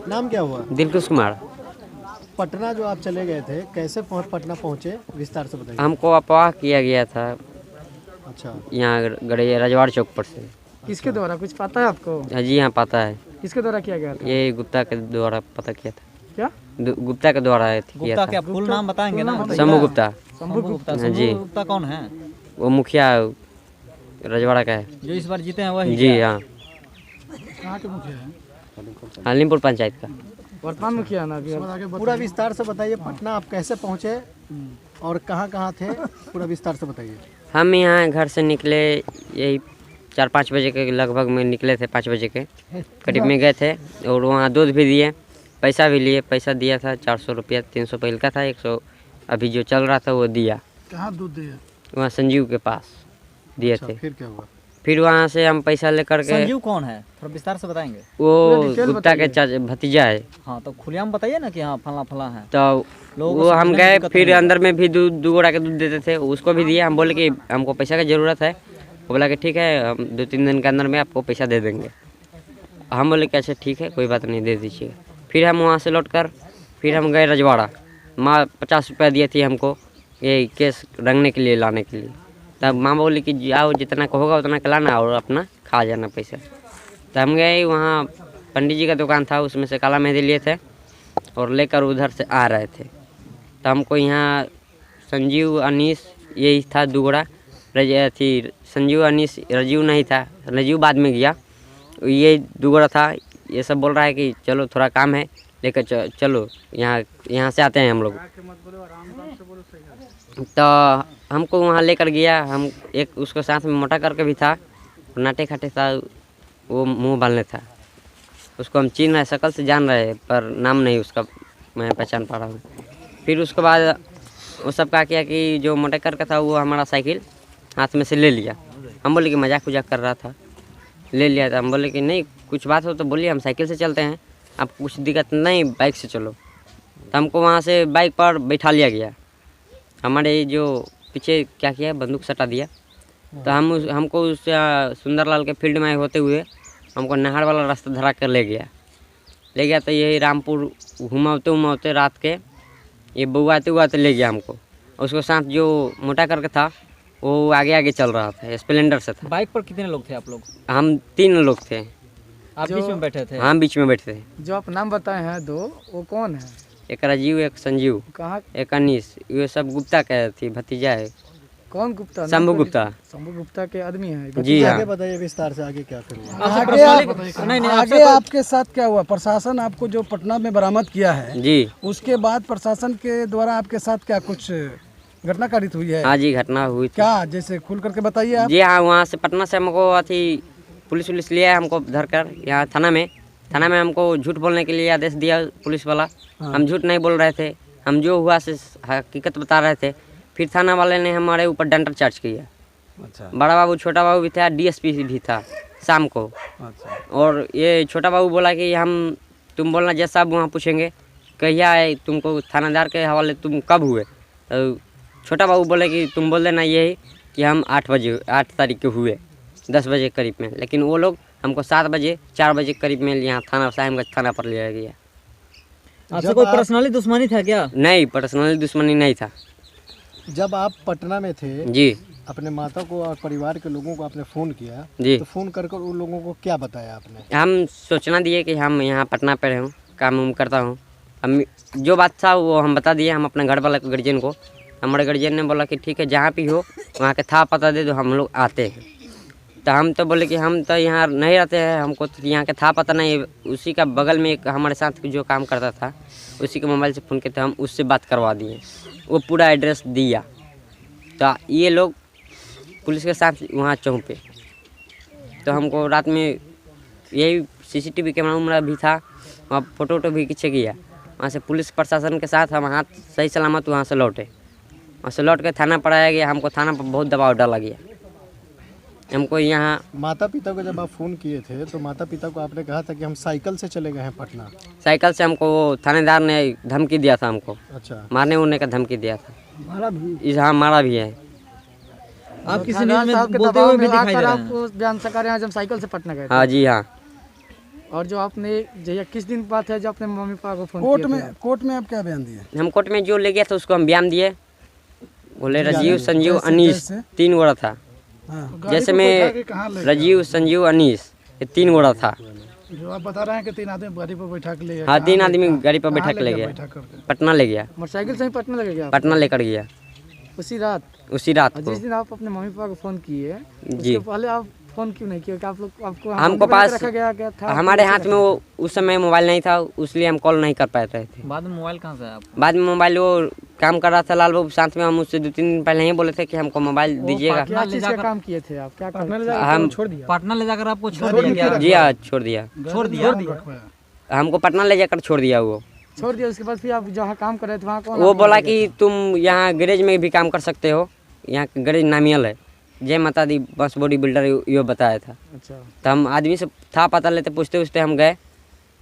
नाम क्या हुआ? दिलकुश कुमार। पटना जो आप चले गए थे, कैसे पटना पहुंचे, विस्तार से बताइए। हमको अफवाह किया गया था अच्छा, यहाँ गड़ैया रजवाड़ चौक पर से। किसके द्वारा कुछ पता है आपको? जी हाँ, पता है। किसके द्वारा किया गया था? ये गुप्ता के द्वारा पता किया था। क्या? गुप्ता के द्वारा किया गुप्ता था। क्या फुल नाम बताएंगे ना? शंभू गुप्ता। शंभू गुप्ता। हाँ जी। गुप्ता कौन है? वो मुखिया रजवाड़ा का है। जो इस बार जीते हैं वही? जी हाँ, कहाँ के मुखिया है? हालीमपुर पंचायत का। वर्तमान मुखिया ना अभी? पूरा विस्तार से बताइए। पटना आप कैसे पहुंचे और कहाँ थे, पूरा विस्तार से बताइए। हम यहाँ घर से निकले यही 4-5 बजे के लगभग में निकले थे। 5 बजे के करीब में गए थे और वहाँ दूध भी दिए, पैसा भी लिए। पैसा दिया था 400 रुपया, 300 पहले का था, 100 अभी जो चल रहा था वो दिया। कहाँ दूध दिया? वहाँ संजीव के पास दिए थे। फिर क्या हुआ? फिर वहाँ से हम पैसा लेकर के। संजीव कौन है, थोड़ा विस्तार से बताएंगे? वो गुप्ता के भतीजा है। हाँ तो खुलेआम बताइए ना कि हाँ फला फला है। तो वो हम गए, फिर अंदर में भी दो गोड़ा के दूध देते थे, उसको भी दिया। हम बोले कि हमको पैसा की ज़रूरत है। वो बोला कि ठीक है, हम 2-3 दिन के अंदर में आपको पैसा दे देंगे। हम बोले कि अच्छा ठीक है, कोई बात नहीं, दे दीजिए। फिर हम वहाँ से लौटकर फिर हम गए रजवाड़ा। माँ 50 रुपया दिए थी हमको ये केस रंगने के लिए, लाने के लिए। तब माँ बोली कि जाओ, जितना का होगा उतना का लाना और अपना खा जाना पैसा। तो हम गए, वहाँ पंडित जी का दुकान था, उसमें से काला मेहंदी लिए थे और लेकर उधर से आ रहे थे। तो हमको यहाँ संजीव अनीस यही था दुगड़ा। थी संजीव अनीस, राजीव नहीं था, राजीव बाद में गया। ये दुगड़ा था। ये सब बोल रहा है कि चलो थोड़ा काम है, लेकर चलो यहाँ से आते हैं हम लोग। तो हमको वहाँ लेकर गया। हम एक उसको साथ में मोटा करके भी था, नाटे खाटे था, वो मुंह बालने था। उसको हम चिन्ह रहे, शक्ल से जान रहे, पर नाम नहीं उसका मैं पहचान पा रहा हूँ। फिर उसके बाद वो सब क्या किया कि जो मोटे करके था वो हमारा साइकिल हाथ में से ले लिया। हम बोले कि मजाक उजाक कर रहा था, ले लिया था। हम बोले कि नहीं, कुछ बात हो तो बोलिए, हम साइकिल से चलते हैं, आपको कुछ दिक्कत नहीं, बाइक से चलो। तो हमको वहाँ से बाइक पर बैठा लिया गया। हमारे जो पीछे क्या किया, बंदूक सटा दिया। तो हमको उस सुंदरलाल के फील्ड में होते हुए हमको नहर वाला रास्ता धरा कर ले गया। तो यही रामपुर घुमाते रात के ये बउआते हुआते ले गया हमको। उसको साथ जो मोटा करके था वो आगे आगे चल रहा था, स्प्लेंडर से था। बाइक पर कितने लोग थे आप लोग? हम 3 लोग थे। आप बीच में बैठे थे? हम बीच में बैठे थे। जो आप नाम बताए हैं दो, वो कौन है? एक राजीव, एक संजीव, कहाँ? एक अनीस। ये सब गुप्ता का थी, भतीजा है। कौन गुप्ता? शंभू गुप्ता। शंभू गुप्ता के आदमी है। जी हाँ। आगे बताइए विस्तार से, आगे क्या करूँगा। आगे आपके साथ क्या हुआ? प्रशासन आपको जो पटना में बरामद किया है जी, उसके बाद प्रशासन के द्वारा आपके साथ क्या कुछ घटना कारित हुई है? हाँ जी, घटना हुई थी। क्या, जैसे खुल करके बताइए आप। जी हाँ, वहाँ से पटना से हमको अथी पुलिस लिया है हमको धर कर यहाँ थाना में हमको झूठ बोलने के लिए आदेश दिया पुलिस वाला। हम झूठ नहीं बोल रहे थे, हम जो हुआ से हकीकत बता रहे थे। फिर थाना वाले ने हमारे ऊपर डंटर चार्ज किया। अच्छा। बड़ा बाबू, छोटा बाबू भी था, डीएसपी भी था शाम को। अच्छा। और ये छोटा बाबू बोला कि तुम बोलना जैसा वहाँ पूछेंगे, कहिया है तुमको थानादार के हवाले, तुम कब हुए? तो छोटा बाबू बोले कि तुम बोल देना यही कि हम 8 तारीख के हुए 10 बजे करीब में। लेकिन वो लोग हमको 4 बजे करीब में यहाँ थाना साहिबगंज थाना पर लिया गया। आपसे कोई पर्सनली दुश्मनी था क्या? नहीं, पर्सनली दुश्मनी नहीं था। जब आप पटना में थे जी, अपने माता को और परिवार के लोगों को आपने फ़ोन किया जी। तो फ़ोन कर उन लोगों को क्या बताया आपने? हम सूचना दिए कि हम यहाँ पटना पे हूँ, काम करता हूँ। हम जो बात था वो हम बता दिए। हम अपने घर वाले गार्जियन को, हमारे गार्जियन ने बोला कि ठीक है, जहाँ भी हो वहाँ के था पता दे दो, हम लोग आते हैं। तो हम तो बोले कि हम तो यहाँ नहीं रहते हैं, हमको तो यहाँ के था पता नहीं। उसी का बगल में एक हमारे साथ जो काम करता था, उसी के मोबाइल से फ़ोन किए थे, हम उससे बात करवा दिए। वो पूरा एड्रेस दिया। तो ये लोग पुलिस के साथ वहाँ चौक पे, तो हमको रात में यही सीसीटीवी कैमरा भी था, वहाँ फ़ोटो भी खींचे गया। वहाँ से पुलिस प्रशासन के साथ हम हाथ सही सलामत वहाँ से लौटे। वहाँ से लौट के थाना पर आया गया। हमको थाना पर बहुत दबाव डाला गया। हमको यहाँ माता पिता को जब आप फ़ोन किए थे तो माता पिता को आपने कहा था कि हम साइकिल से चले गए हैं पटना। साइकिल से हमको थानेदार ने धमकी दिया था, हमको अच्छा, मारने उड़ने का धमकी दिया था। मारा भी? हाँ, मारा भी है। आप किसी न्यूज़ में बोलते हुए भी दिखाई दे रहे हैं? आपको बयान से कर रहे हैं जब साइकिल से पटना गए थे। हाँ जी हाँ। और जो आपने जो किस दिन बात है जो अपने मम्मी पापा को फोन किया था? कोर्ट में आप क्या बयान दिए? हम कोर्ट में जो ले गया था उसको हम बयान दिए, बोले राजीव संजीव अनीस 3 गोड़ा था। हाँ। जैसे में राजीव संजीव अनीस ये 3 गोड़ा था। जो आप बता रहे हैं कि 3 आदमी गाड़ी पर बैठा के ले गए। हाँ 3 आदमी गाड़ी पर बैठा के ले गया, पटना ले गया, मोटरसाइकिल से ही पटना लगे गया पटना लेकर गया उसी रात। उसी रात और को। जिस दिन आप अपने मम्मी पापा को फोन किए जी। उसके पहले आप फोन क्यों नहीं किया? कि आप लोग आपको हमको बना के पास रखा गया था? हमारे हाथ में वो उस समय मोबाइल नहीं था, इसलिए हम कॉल नहीं कर पाए रहे थे। बाद में मोबाइल कहाँ से आया आपको? बाद में मोबाइल वो काम कर रहा था लाल बाबू साथ में, हम उससे 2-3 दिन पहले ही बोले थे कि हमको मोबाइल दीजिएगा। क्या चीज़ का काम किए थे आप? क्या काम? हम पटना ले जाकर आपको छोड़ दिया क्या? जी हाँ छोड़ दिया, छोड़ दिया। हमको पटना ले जाकर छोड़ दिया वो। छोड़ दिया उसके बाद फिर आप जहाँ काम कर रहे थे वहाँ कौन? वो बोला कि तुम यहाँ गैरेज में भी काम कर सकते हो, यहाँ गैरेज नामियल है, जय माता दी बस बॉडी बिल्डर ये बताया था। अच्छा। तो हम आदमी से था पता लेते पूछते पूछते हम गए,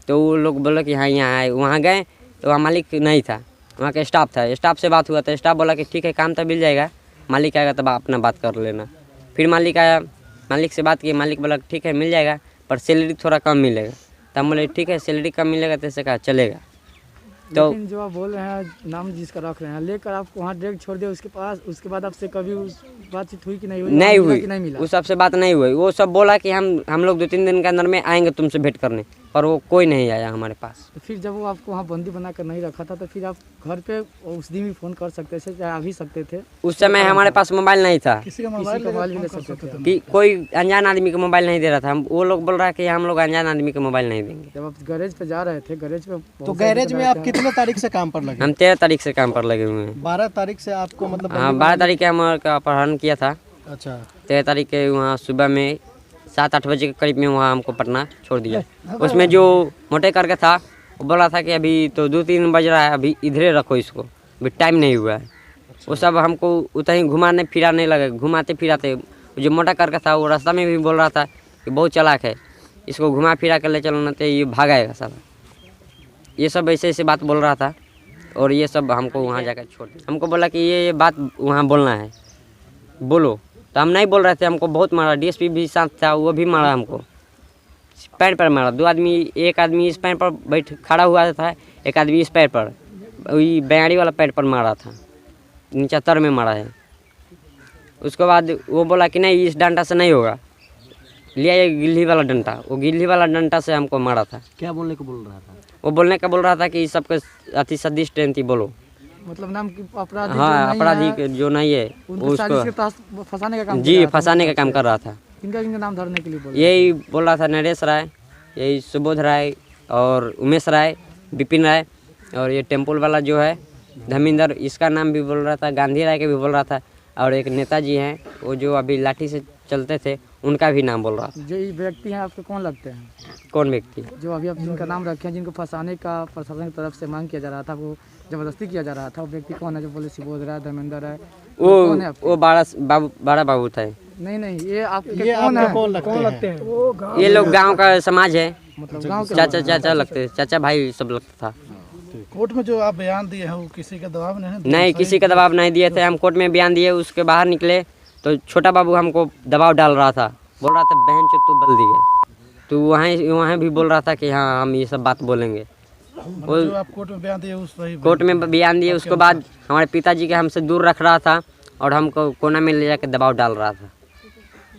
तो वो लोग बोले कि हाँ यहाँ आए। वहाँ गए तो वहाँ मालिक नहीं था, वहाँ का स्टाफ था। स्टाफ से बात हुआ था, स्टाफ बोला कि ठीक है काम तो मिल जाएगा, मालिक आएगा तब आप अपना बात कर लेना। फिर मालिक आया, मालिक से बात की, मालिक बोला ठीक है मिल जाएगा पर सैलरी थोड़ा कम मिलेगा। तब हम बोले ठीक है सैलरी कम मिलेगा तो ऐसे कहा चलेगा। तो लेकिन जो आप बोल रहे हैं नाम जिसका रख रहे हैं लेकर आपको वहाँ डायरेक्ट छोड़ दिया उसके पास, उसके बाद आपसे कभी उस बातचीत हुई कि नहीं हुई? नहीं मिला हुई, कि नहीं मिला? उस सबसे बात नहीं हुई। वो सब बोला कि हम लोग 2-3 दिन के अंदर में आएंगे तुमसे भेंट करने, पर वो कोई नहीं आया हमारे पास। तो फिर जब वो आपको वहाँ बंदी बना कर नहीं रखा था तो फिर आप घर पे उस दिन भी फ़ोन कर सकते थे, चाहे आ भी सकते थे। उस समय हमारे पास मोबाइल नहीं था, किसी का मोबाइल भी ले सकते थे। कि कोई अनजान आदमी का मोबाइल नहीं दे रहा था। हम वो लोग बोल रहा है कि हम लोग अनजान आदमी का मोबाइल नहीं देंगे। जब आप गैरेज पे जा रहे थे, गैरेज पे तो गैरेज में आप कितने तारीख से काम पर लगे? हम 13 तारीख से काम पर लगे हुए हैं। 12 तारीख से आपको मतलब हाँ 12 तारीख के हमारा अपहरण किया था। अच्छा। 13 तारीख के वहाँ सुबह में 7-8 बजे के करीब में वहाँ हमको पटना छोड़ दिया। उसमें जो मोटे करके था वो बोला था कि अभी तो 2-3 बज रहा है, अभी इधरे रखो इसको, अभी टाइम नहीं हुआ है। वो सब हमको उतना ही घुमाने फिराने लगे, घुमाते फिराते। जो मोटा करके था वो रास्ता में भी बोल रहा था कि बहुत चालाक है, इसको घुमा फिरा कर ले चलो ना तो ये भागाएगा साला। ये सब ऐसे ऐसे बात बोल रहा था और ये सब हमको वहाँ जाकर छोड़ दिया। हमको बोला कि ये बात वहाँ बोलना है, बोलो। तो हम नहीं बोल रहे थे, हमको बहुत मारा। डीएसपी भी साथ था, वो भी मारा हमको, पैर पर मारा। 2 आदमी, एक आदमी इस पैर पर बैठ खड़ा हुआ था, एक आदमी इस पैर पर, वही बैंगड़ी वाला पैर पर मारा था, नीचे तर में मारा है। उसके बाद वो बोला कि नहीं इस डंडा से नहीं होगा, लिया ये गिल्ली वाला डंडा। वो गिल्ली वाला डंडा से हमको मारा था। क्या बोलने को बोल रहा था? वो बोलने का बोल रहा था कि सबके अति सदिश ट्रेन बोलो। मतलब नाम की अपराधी हाँ अपराधी जो नहीं है वो उसको फंसाने का काम जी फंसाने का काम कर रहा था। इनका नाम धरने के लिए बोल यही बोल रहा था नरेश राय, यही सुबोध राय और उमेश राय, विपिन राय, और ये टेम्पल वाला जो है धर्मेंद्र, इसका नाम भी बोल रहा था। गांधी राय के भी बोल रहा था। और एक नेताजी हैं वो जो अभी लाठी से चलते थे, उनका भी नाम बोल रहा था। जो ये व्यक्ति हैं आपको कौन लगते हैं? कौन व्यक्ति? जो अभी आप जिनका नाम रखे हैं, जिनको फंसाने का प्रशासन की तरफ से मांग किया जा रहा था, वो जबरदस्ती किया जा रहा था, वो व्यक्ति कौन है? जो बोले सुबोध राय, धर्मेंद्र राय, कौन है? वो बड़ा बाबू था। नहीं ये आपके ये कौन आपको है? कौन लगते हैं? ये लोग गांव का समाज है, मतलब गांव के चाचा लगते थे, चाचा भाई सब लगता था। कोर्ट में जो आप बयान दिए हैं वो किसी का दबाव नहीं? नहीं किसी का दबाव नहीं दिए थे। हम कोर्ट में बयान दिए, उसके बाहर निकले तो छोटा बाबू हमको दबाव डाल रहा था, बोल रहा था बहन चो तू बल दिए। तो वहाँ भी बोल रहा था कि हाँ हम ये सब बात बोलेंगे। वो जो आप कोर्ट में बयान दिए उस वही कोर्ट में बयान दिए, उसके बाद हमारे पिताजी के हमसे दूर रख रहा था और हमको कोना में ले जाकर दबाव डाल रहा था।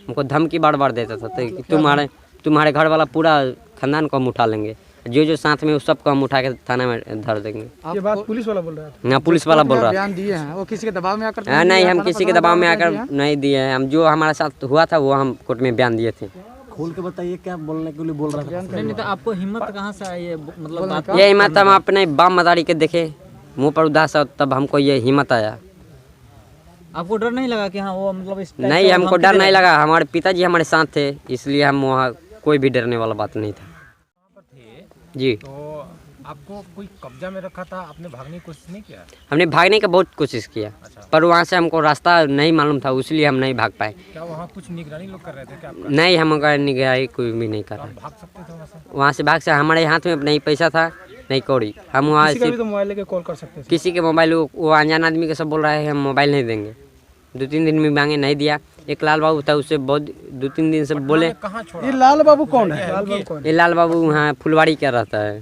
हमको धमकी बार बार देता था तो तुम्हारे घर वाला पूरा खानदान को हम उठा लेंगे, जो साथ में उस सबको हम उठा के थाना में धर देंगे। ये बात पुलिस वाला बोल रहा था? हाँ पुलिस वाला बोल रहा बयान दिए हैं, वो किसी के दबाव में आकर? था। नहीं हम किसी के दबाव में आकर नहीं दिए हैं। हम जो हमारे साथ हुआ था वो हम कोर्ट में बयान दिए थे। खोल के बताइए क्या बोलने के लिए बोल रहा था? नहीं तो आपको हिम्मत कहाँ से आई? ये मतलब बात ये हिम्मत हम अपने बाप मदारी के देखे, मुँह पर उदास, तब हमको ये हिम्मत आया। आपको डर नहीं लगा कि हाँ वो मतलब इस टाइप नहीं का हमको धमकी डर दे नहीं रहा लगा, हमारे पिताजी हमारे साथ थे, इसलिए हम वहाँ कोई भी डरने वाला बात नहीं था। जी तो आपको कोई कब्जा में रखा था, आपने भागने की कोशिश नहीं किया? हमने भागने का बहुत कोशिश किया, पर वहाँ से हमको रास्ता नहीं मालूम था, इसलिए हम नहीं भाग पाए। क्या वहाँ कुछ निगरानी लोग कर रहे थे क्या आपका? नहीं हमका निगरानी कोई भी नहीं कर रहा। भाग सकते थे वहाँ से? वहाँ से भाग से हमारे हाथ में नहीं पैसा था नहीं कौड़ी, हम वहाँ से तो मोबाइल लेके कॉल कर सकते थे। किसी के मोबाइल वो अनजान आदमी के सब बोल रहा है हम मोबाइल नहीं देंगे। 2-3 दिन में मांगे नहीं दिया। एक लाल बाबू था, उससे बहुत 2-3 दिन से बोले। कहाँ छोड़ा? ये लाल बाबू कौन है? ये लाल बाबू वहाँ फुलवाड़ी क्या रहता है।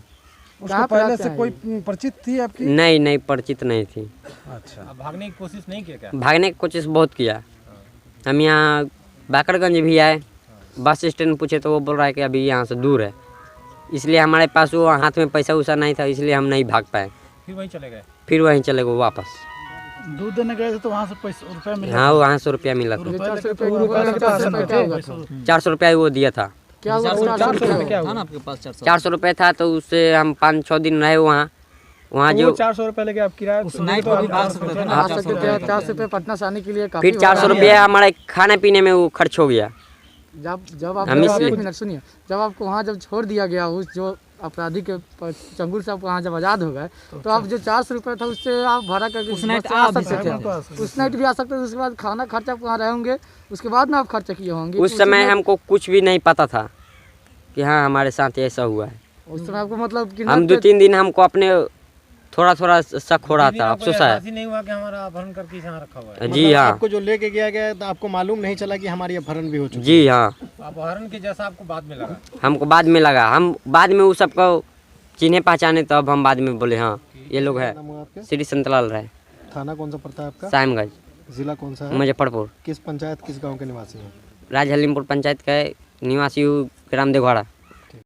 उसको पहले से कोई परिचित थी आपकी? नहीं परिचित नहीं थी। अच्छा, अब भागने की कोशिश नहीं किया क्या? भागने की कोशिश बहुत किया। हम यहाँ बाकरगंज भी आए, बस स्टैंड पूछे तो वो बोल रहा है कि अभी यहाँ से दूर है, इसलिए हमारे पास वो हाथ में पैसा वैसा नहीं था, इसलिए हम नहीं भाग पाए। फिर वहीं चले गए? फिर वहीं चले गए वापस। दूध देने गए थे तो वहाँ से पैसा रुपया मिला? हाँ, वहाँ 100 रुपया मिला था। 400 रुपया वो दिया था। क्या हुआ? 400 रुपये क्या था ना आपके पास? 400 रुपये था, तो उससे हम 5-6 दिन रहे वहाँ जो 400 रुपये लेके आप किराया उस नाइट को भी भाग सकते थे ना। आ सकते थे 400 रुपये पटना से आने के लिए काफी। फिर 400 रुपया हमारे खाने पीने में वो खर्च हो गया। जब आप हम इसलिए- एक मिनट सुनिए, जब आपको वहाँ जब छोड़ दिया गया, उस जो अपराधी के चंगुल से आप वहाँ जब आज़ाद हो गए, तो आप जो 400 रुपये था उससे आप भाड़ा करके उस नाइट बस से आ आ भी सकते थे। उस नाइट भी आ सकते थे। उसके बाद खाना खर्चा आप वहाँ रहे होंगे, उसके बाद ना आप खर्चा किए होंगे। उस समय हमको कुछ भी नहीं पता था कि हाँ हमारे साथ ऐसा हुआ है। उस समय आपको मतलब कि हम 2-3 दिन हमको अपने थोड़ा शक हो रहा था, अफसोस है। नहीं हुआ कि हमारा अपहरण करके यहाँ रखा हुआ है? जी हाँ, आपको जो लेके गया तो आपको मालूम नहीं चला कि हमारी अपहरण भी हो चुकी? जी हाँ, अपहरण के जैसा आपको बाद में लगा? हमको बाद में लगा। हम बाद में वो सबको चिन्हे पहचाने, तब हम बाद में बोले हाँ ये लोग है। नाम हुआ आपके? श्री संतलाल राय, थाना कौन सा पड़ता है आपका? साइमगंज, जिला कौन सा है? मुजफ्फरपुर। किस पंचायत किस गांव के निवासी हैं? राजहलीमपुर पंचायत का निवासी हूँ, ग्राम देघवाड़ा।